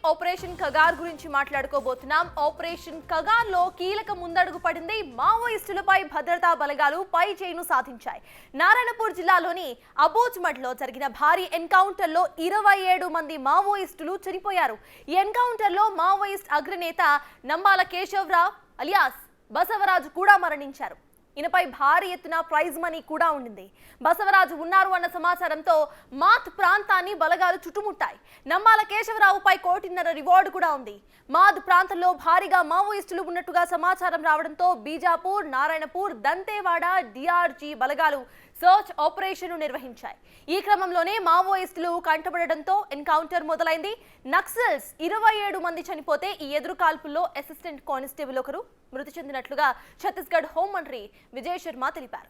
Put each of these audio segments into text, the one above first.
Operation Kagar గురించి మాట్లాడుకోబోతున్నాం. Operation Kagar లో కీలక ముందడుగు పడింది. మావోయిస్టులపై భద్రతా బలగాలు పై చేయిను సాధించాయి. నారాయణపూర్ జిల్లాలోని అబోజ్మడ్ లో జరిగిన భారీ ఎన్కౌంటర్ లో 27 మంది మావోయిస్టులు చనిపోయారు. ఈ ఎన్కౌంటర్ లో మావోయిస్ట్ అగ్రనేత నంబాల కేశవరావు అలియాస్ బసవరాజు కూడా మరణించారు. ఈయనపై భారీ ఎత్తున ప్రైజ్ మనీ కూడా ఉండింది. బసవరాజు ఉన్నారు అన్న సమాచారంతో మాత్ ప్రాంతాన్ని బలగాలు చుట్టుముట్టాయి. నంబాల కేశవరావుపై 1.5 కోటి రివార్డు కూడా ఉంది. మాద్ ప్రాంతంలో భారీగా మావోయిస్టులు ఉన్నట్టుగా సమాచారం రావడంతో బీజాపూర్, నారాయణపూర్, దంతేవాడ డిఆర్జీ బలగాలు సర్చ్ ఆపరేషన్ నిర్వహించాయి. ఈ క్రమంలోనే మావోయిస్టులు కంటపడడంతో ఎన్కౌంటర్ మొదలైంది. నక్సల్స్ 27 మంది చనిపోతే ఈ ఎదురు కాల్పుల్లో అసిస్టెంట్ కానిస్టేబుల్ ఒకరు మృతి చెందినట్లుగా ఛత్తీస్గఢ్ హోంమంత్రి విజయ్ శర్మ తెలిపారు.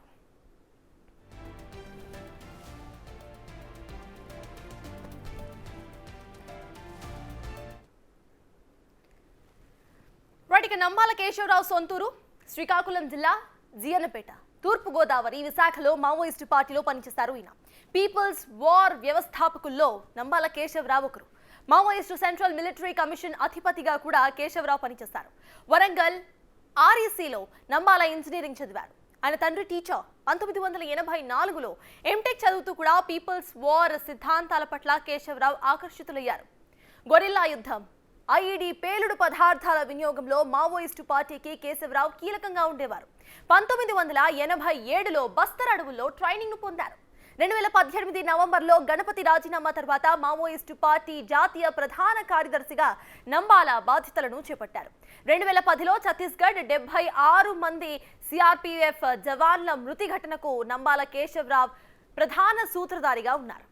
వాటికి నంబాల కేశవరావు సొంతూరు శ్రీకాకుళం జిల్లా జియనపేట, తూర్పు గోదావరి, విశాఖలో మావోయిస్టు పార్టీలో పనిచేస్తారు. ఈయన పీపుల్స్ వార్ వ్యవస్థాపకుల్లో నంబాల కేశవరావు ఒకరు. మావోయిస్టు సెంట్రల్ మిలిటరీ కమిషన్ అధిపతిగా కూడా కేశవరావు పనిచేస్తారు. వరంగల్ ఆర్ఈసీలో నంబాల ఇంజనీరింగ్ చదివారు. ఆయన తండ్రి టీచర్. 1984లో ఎంటెక్ చదువుతూ కూడా పీపుల్స్ వార్ సిద్ధాంతాల పట్ల కేశవరావు ఆకర్షితులయ్యారు. గొరిల్లా యుద్ధం, ఐఈడీ పేలుడు పదార్థాల వినియోగంలో మావోయిస్టు పార్టీకి కేశవరావు కీలకంగా ఉండేవారు. 1987లో బస్తర్ అడవుల్లో ట్రైనింగ్ పొందారు. 2018 నవంబర్లో గణపతి రాజీనామా తర్వాత మావోయిస్టు పార్టీ జాతీయ ప్రధాన కార్యదర్శిగా నంబాల బాధ్యతలను చేపట్టారు. 2010లో ఛత్తీస్గఢ్ 76 మంది సిఆర్పీఎఫ్ జవాన్ల మృతి ఘటనకు నంబాల కేశవరావు ప్రధాన సూత్రధారిగా ఉన్నారు.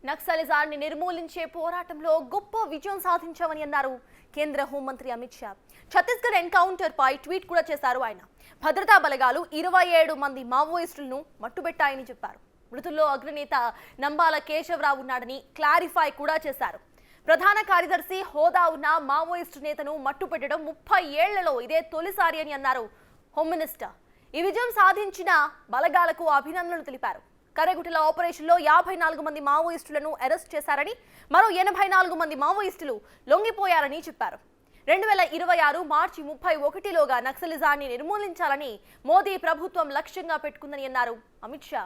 నక్సలిజాన్ని నిర్మూలించే పోరాటంలో గొప్ప విజయం సాధించామని అన్నారు కేంద్ర హోంమంత్రి అమిత్ షా. ఛత్తీస్గఢ్ ఎన్కౌంటర్ పై ట్వీట్ కూడా చేశారు ఆయన. భద్రతా బలగాలు 27 మంది మావోయిస్టులను మట్టుబెట్టాయని చెప్పారు. మృతుల్లో అగ్రనేత నంబాల కేశవరావు ఉన్నాడని క్లారిఫై కూడా చేశారు. ప్రధాన కార్యదర్శి హోదా ఉన్న మావోయిస్టు నేతను మట్టుపెట్టడం 30 ఏళ్లలో ఇదే తొలిసారి అని అన్నారు హోమ్ మినిస్టర్. ఈ విజయం సాధించిన బలగాలకు అభినందనలు తెలిపారు. కరెగుటల ఆపరేషన్లో 54 మంది మావోయిస్టులను అరెస్ట్ చేశారని, మరో 84 మంది మావోయిస్టులు లొంగిపోయారని చెప్పారు. 2026 మార్చి 31లోగా నక్సలిజాన్ని నిర్మూలించాలని మోదీ ప్రభుత్వం లక్ష్యంగా పెట్టుకుందని అన్నారు అమిత్ షా.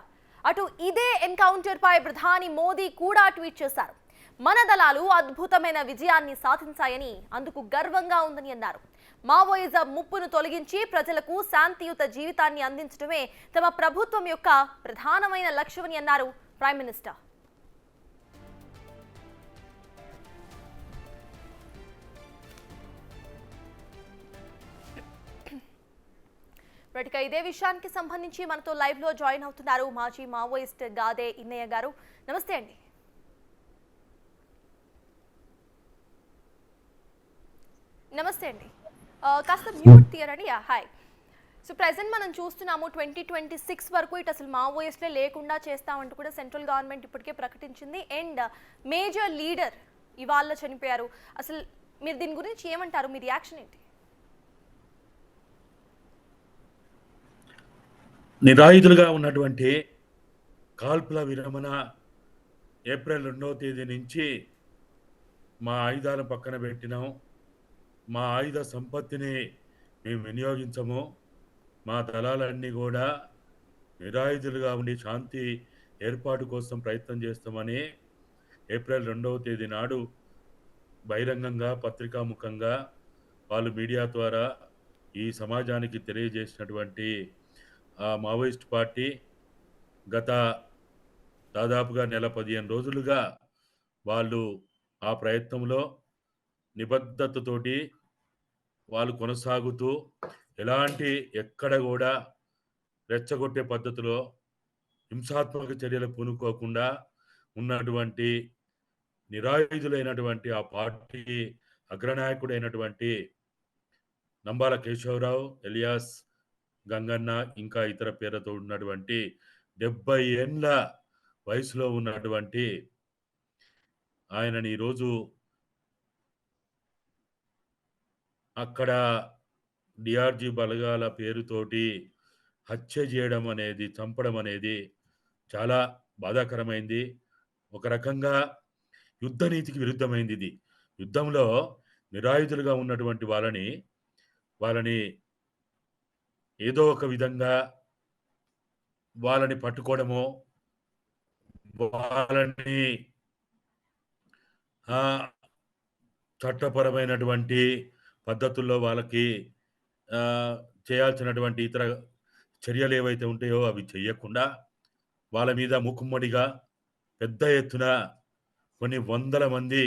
అటు ఇదే ఎన్కౌంటర్ పై ప్రధాని మోదీ కూడా ట్వీట్ చేశారు. మన దళాలు అద్భుతమైన విజయాన్ని సాధించాయని, అందుకు గర్వంగా ఉందని అన్నారు. మావోయిజం ముప్పును తొలగించి ప్రజలకు శాంతియుత జీవితాన్ని అందించడమే తమ ప్రభుత్వం యొక్క ప్రధానమైన లక్ష్యమని అన్నారు ప్రైమ్ మినిస్టర్. ఇదే విషయానికి సంబంధించి మనతో లైవ్ లో జాయిన్ అవుతున్నారు మాజీ మావోయిస్ట్ గాదే ఇన్నయ్య గారు. నమస్తే అండి. నమస్తే అండి. కాస్త మ్యూట్ తీయరండి. హాయ్. సో ప్రెసెంట్ మనం చూస్తున్నాము 2026 వరకు ఇటు అసలు మావోయిస్ట్లే లేకుండా చేస్తామంటూ కూడా సెంట్రల్ గవర్నమెంట్ ఇప్పటికే ప్రకటించింది. అండ్ మేజర్ లీడర్ ఇవాళ చనిపోయారు. అసలు మీరు దీని గురించి ఏమంటారు? మీ రియాక్షన్ ఏంటి? నిరాయుధులుగా ఉన్నటువంటి కాల్పుల విరమణ ఏప్రిల్ 2వ తేదీ నుంచి మా ఆయుధాలను పక్కన పెట్టినాం. మా ఆయుధ సంపత్తిని మేము వినియోగించము. మా దళాలన్నీ కూడా నిరాయుధులుగా ఉండి శాంతి ఏర్పాటు కోసం ప్రయత్నం చేస్తామని ఏప్రిల్ 2వ తేదీ నాడు బహిరంగంగా పత్రికాముఖంగా వాళ్ళు మీడియా ద్వారా ఈ సమాజానికి తెలియజేసినటువంటి ఆ మావోయిస్ట్ పార్టీ గత దాదాపుగా నెల 15 రోజులుగా వాళ్ళు ఆ ప్రయత్నంలో నిబద్ధతతోటి వాళ్ళు కొనసాగుతూ ఎలాంటి ఎక్కడ కూడా రెచ్చగొట్టే పద్ధతిలో హింసాత్మక చర్యలు పూనుకోకుండా ఉన్నటువంటి నిరాయుధులైనటువంటి ఆ పార్టీ అగ్రనాయకుడైనటువంటి నంబాల కేశవరావు ఎలియాస్ గంగన్న ఇంకా ఇతర పేర్లతో ఉన్నటువంటి 70 ఏళ్ళ వయసులో ఉన్నటువంటి ఆయనని ఈరోజు అక్కడ డిఆర్జీ బలగాల పేరుతోటి హత్య చేయడం అనేది, చంపడం అనేది చాలా బాధాకరమైంది. ఒక రకంగా యుద్ధ నీతికి విరుద్ధమైంది ఇది. యుద్ధంలో నిరాయుధులుగా ఉన్నటువంటి వాళ్ళని ఏదో ఒక విధంగా వాళ్ళని పట్టుకోవడమో, వాళ్ళని ఆహ్, చట్టపరమైనటువంటి పద్ధతుల్లో వాళ్ళకి ఆహ్, చేయాల్సినటువంటి ఇతర చర్యలేవైతే ఉంటాయో అవి చెయ్యకుండా, వాళ్ళ మీద మూకుమ్మడిగా పెద్ద ఎత్తున కొన్ని వందల మంది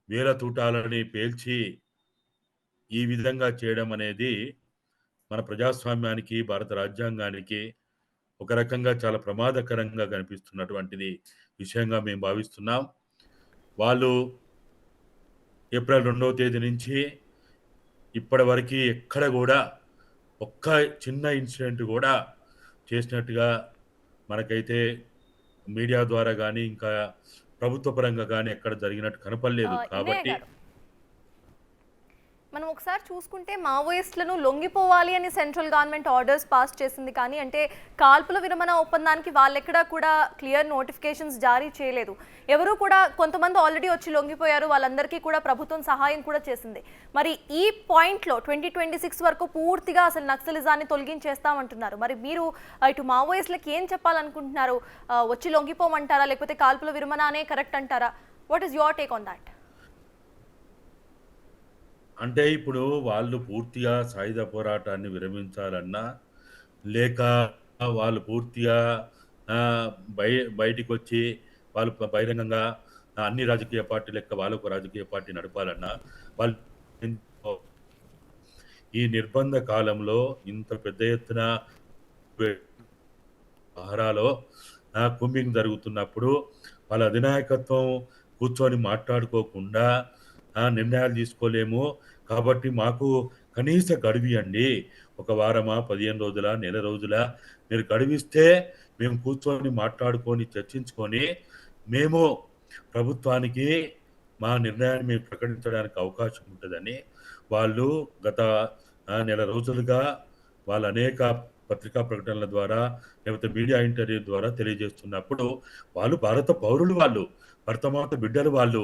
వేల తూటాలని పేల్చి, ఈ విధంగా చేయడం అనేది మన ప్రజాస్వామ్యానికి, భారత రాజ్యాంగానికి ఒక రకంగా చాలా ప్రమాదకరంగా కనిపిస్తున్నటువంటిది విషయంగా మేము భావిస్తున్నాం. వాళ్ళు ఏప్రిల్ 2వ తేదీ నుంచి ఇప్పటివరకి ఎక్కడ గూడా ఒక్క చిన్న ఇన్సిడెంట్ గూడా చేసినట్టుగా మనకైతే మీడియా ద్వారా గానీ, ఇంకా ప్రభుత్వ పరంగా గానీ ఎక్కడ జరిగినట్టు కనపడలేదు. ఇన్నయ్య కాబట్టి గారు, మనం ఒకసారి చూసుకుంటే మావోయిస్టులను లొంగిపోవాలి అని సెంట్రల్ గవర్నమెంట్ ఆర్డర్స్ పాస్ చేసింది, కానీ అంటే కాల్పుల విరమణ ఒప్పందానికి వాళ్ళెక్కడా కూడా క్లియర్ నోటిఫికేషన్స్ జారీ చేయలేదు. ఎవరు కూడా, కొంతమంది ఆల్రెడీ వచ్చి లొంగిపోయారు, వాళ్ళందరికీ కూడా ప్రభుత్వం సహాయం కూడా చేసింది. మరి ఈ పాయింట్లో 2026 వరకు పూర్తిగా అసలు నక్సలిజాన్ని తొలగించేస్తామంటున్నారు. మరి మీరు ఇటు మావోయిస్టులకు ఏం చెప్పాలనుకుంటున్నారు? వచ్చి లొంగిపోమంటారా, లేకపోతే కాల్పుల విరమణ అనే కరెక్ట్ అంటారా? What is your take on that? అంటే ఇప్పుడు వాళ్ళు పూర్తిగా సాయుధ పోరాటాన్ని విరమించాలన్నా, లేక వాళ్ళు పూర్తిగా ఆహ్, బయ బయటికొచ్చి వాళ్ళు బహిరంగంగా అన్ని రాజకీయ పార్టీ లెక్క వాళ్ళొక రాజకీయ పార్టీ నడపాలన్నా, వాళ్ళు ఈ నిర్బంధ కాలంలో ఇంత పెద్ద ఎత్తున సహారాలో కూంబింగ్ జరుగుతున్నప్పుడు వాళ్ళ అధినాయకత్వం కూర్చొని మాట్లాడుకోకుండా నిర్ణయాలు తీసుకోలేము. కాబట్టి మాకు కనీస గడువియండి. ఒక వారమా, 15 రోజులా, నెల రోజులా మీరు గడువిస్తే మేము కూర్చొని మాట్లాడుకొని, చర్చించుకొని మేము ప్రభుత్వానికి మా నిర్ణయాన్ని మేము ప్రకటించడానికి అవకాశం ఉంటదని వాళ్ళు గత నెల రోజులుగా వాళ్ళు అనేక పత్రికా ప్రకటనల ద్వారా, లేకపోతే మీడియా ఇంటర్వ్యూ ద్వారా తెలియజేస్తున్నప్పుడు, వాళ్ళు భారత పౌరులు వాళ్ళు. భరతమాత బిడ్డలు వాళ్ళు.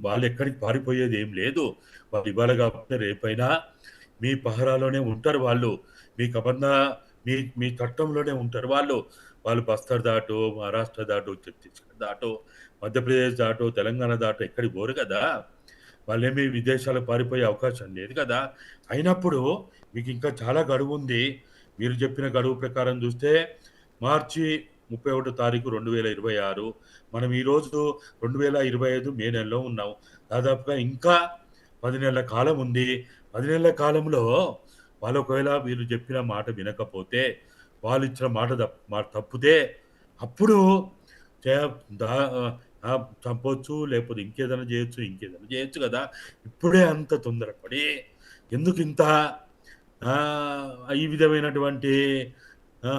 వాళ్ళెక్కడికి పారిపోయేది ఏం లేదు. వాళ్ళు ఇవాళ కాకపోతే రేపైనా మీ పహరాలోనే ఉంటారు వాళ్ళు. మీ కబంధ మీ మీ చట్టంలోనే ఉంటారు వాళ్ళు. వాళ్ళు బస్తర్ దాటో, మహారాష్ట్ర దాటో, ఛత్తీస్‌గఢ్ దాటో, మధ్యప్రదేశ్ దాటో, తెలంగాణ దాటో ఎక్కడికి పోరు కదా! వాళ్ళేమి విదేశాలకు పారిపోయే అవకాశం లేదు కదా! అయినప్పుడు మీకింకా చాలా గడువుంది. మీరు చెప్పిన గడువు ప్రకారం చూస్తే మార్చి 31 తారీఖు 2026. మనం ఈరోజు 2025 మే నెలలో ఉన్నాం. దాదాపుగా ఇంకా 10 నెలల కాలం ఉంది. 10 నెలల కాలంలో వాళ్ళు ఒకవేళ వీళ్ళు చెప్పిన మాట వినకపోతే, వాళ్ళిచ్చిన మాట తప్పితే అప్పుడు చే దా చంపొచ్చు, లేకపోతే ఇంకేదైనా జేయొచ్చు గదా! ఇప్పుడే అంత తొందరపడి ఎందుకింత ఈ విధమైనటువంటి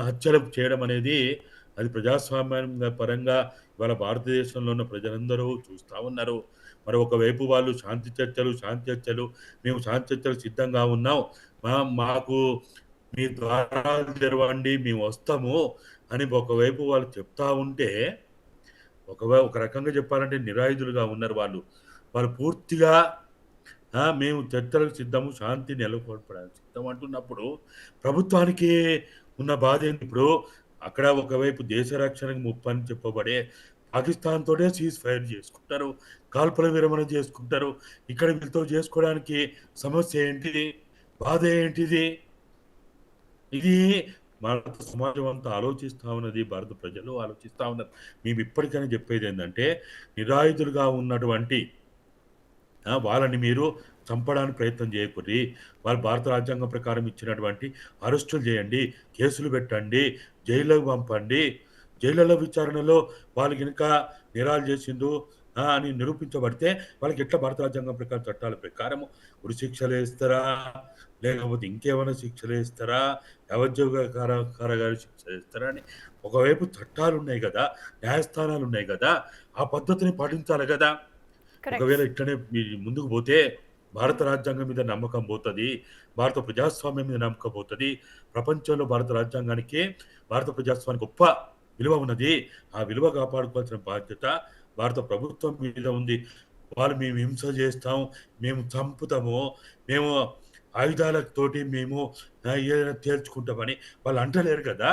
హత్యలు చేయడం అనేది, అది ప్రజాస్వామ్యంగా పరంగా ఇవాళ భారతదేశంలో ఉన్న ప్రజలందరూ చూస్తా ఉన్నారు. మరి ఒకవైపు వాళ్ళు శాంతి చర్చలు, మేము శాంతి చర్చలకు సిద్ధంగా ఉన్నాం. మాకు మీ ద్వారాలు తెరవండి, మేము వస్తాము అని ఒకవైపు వాళ్ళు చెప్తా ఉంటే, ఒక రకంగా చెప్పాలంటే నిరాయుధులుగా ఉన్నారు వాళ్ళు. వాళ్ళు పూర్తిగా మేము చర్చలకు సిద్ధము, శాంతి నెలకొల్పడానికి సిద్ధం అంటున్నప్పుడు, ప్రభుత్వానికి ఉన్న బాధేంటి? ఇప్పుడు అక్కడ ఒకవైపు దేశ రక్షణకు ముప్పని చెప్పబడే పాకిస్తాన్ తోటే సీజ్ ఫైర్ చేసుకుంటారు. కాల్పుల విరమణ చేసుకుంటారు. ఇక్కడ వీళ్ళతో చేసుకోవడానికి సమస్య ఏంటిది? బాధ ఏంటిది? ఇది భారత సమాజం అంతా ఆలోచిస్తా ఉన్నది. భారత ప్రజలు ఆలోచిస్తా ఉన్నారు. మేము ఇప్పటికైనా చెప్పేదేందంటే, నిరాయుధులుగా ఉన్నటువంటి వాళ్ళని మీరు చంపడానికి ప్రయత్నం చేయకుర్రి. వాళ్ళు భారత రాజ్యాంగం ప్రకారం ఇచ్చినటువంటి అరెస్టులు చేయండి, కేసులు పెట్టండి, జైల్లోకి పంపండి. జైళ్ళలో విచారణలో వాళ్ళు గనుక నేరాలు చేసిండ్రు అని నిరూపించబడితే, వాళ్ళకి ఎట్లా భారత రాజ్యాంగం ప్రకారం చట్టాల ప్రకారం ఉరి శిక్షలేస్తారా? లేకపోతే ఇంకేమైనా శిక్షలేస్తారా? యావజ్జీవ కారాగార శిక్షలేస్తారా? అని ఒకవైపు చట్టాలున్నాయి గదా! న్యాయస్థానాలున్నాయి గదా! ఆ పద్ధతిని పాటించాలి గదా! కరెక్ట్. ఒకవేళ ఇట్లనే మీరు ముందుకు పోతే భారత రాజ్యాంగం మీద నమ్మకం పోతుంది, భారత ప్రజాస్వామ్యం మీద నమ్మకం పోతుంది. ప్రపంచంలో భారత రాజ్యాంగానికి, భారత ప్రజాస్వామ్యానికి గొప్ప విలువ ఉన్నది. ఆ విలువ కాపాడుకోవాల్సిన బాధ్యత భారత ప్రభుత్వం మీద ఉంది. వాళ్ళు మేము హింస చేస్తాం, మేము చంపుతాము, మేము ఆయుధాలతోటి మేము ఏదైనా తేల్చుకుంటామని వాళ్ళు అంటలేరు కదా.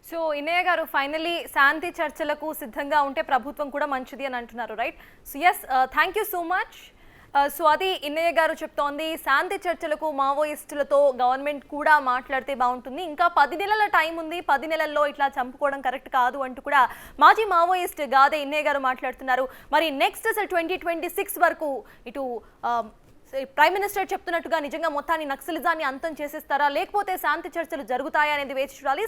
సో ఇన్నయ్య గారు ఫైనలీ శాంతి చర్చలకు సిద్ధంగా ఉంటే ప్రభుత్వం కూడా మంచిది అని అంటున్నారు, right? So yes, thank you so much. So అది ఇన్నయ్య గారు చెప్తోంది, శాంతి చర్చలకు మావోయిస్టులతో గవర్నమెంట్ కూడా మాట్లాడితే బాగుంటుంది. ఇంకా 10 నెలల టైం ఉంది, 10 నెలల్లో ఇట్లా చంపుకోవడం కరెక్ట్ కాదు అంటూ కూడా మాజీ మావోయిస్ట్ గాదే ఇన్నయ్య గారు మాట్లాడుతున్నారు. మరి నెక్స్ట్ అసలు 2026 వరకు ఇటు ప్రైమ్ మినిస్టర్ చెప్తున్నట్టుగా నిజంగా మొత్తాన్ని నక్సలిజాన్ని అంతం చేసేస్తారా, లేకపోతే శాంతి చర్చలు జరుగుతాయా అనేది వేచి చూడాలి.